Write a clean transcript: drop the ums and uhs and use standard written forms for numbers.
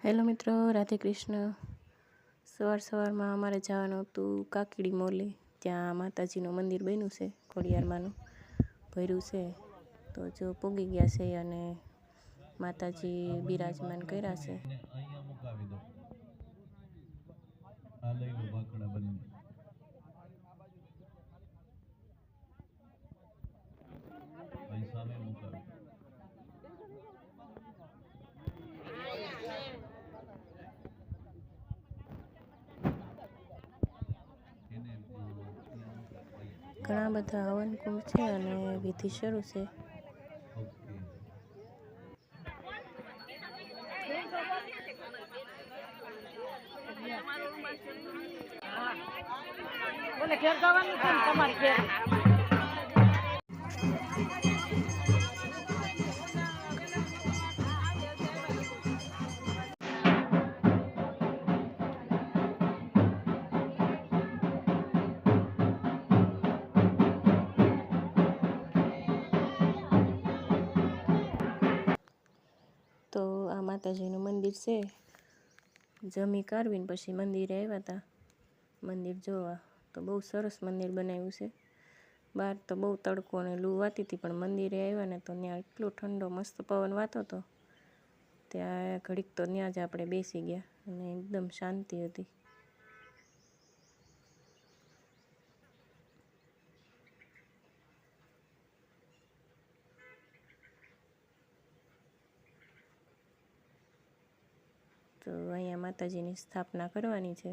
Hello મિત્રો, રાધે કૃષ્ણ। સવારમાં અમારે જવાનું હતું કાકડી મોલે, ત્યાં માતાજીનું મંદિર બન્યું છે, ખોડિયારમાંનું ભર્યું છે। તો જો પોગી ગયા છે અને માતાજી બિરાજમાન કર્યા છે। ઘણા બધા હવન કુંડ છે અને વિધિ શરૂ છે। બોલે ઘેર જવાનું છે ને તમારે ઘેર તો આ માતાજીનું મંદિર છે। જમી કાઢવીને પછી મંદિરે આવ્યા હતા મંદિર જોવા। તો બહુ સરસ મંદિર બનાવ્યું છે। બહાર તો બહુ તડકો અને લૂ વાતી હતી, પણ મંદિરે આવ્યા ને તો ત્યાં એટલો ઠંડો મસ્ત પવન વાતો હતો। ત્યાં ઘડીક તો ત્યાં જ આપણે બેસી ગયા અને એકદમ શાંતિ હતી। તો અહીંયા માતાજીની સ્થાપના કરવાની છે।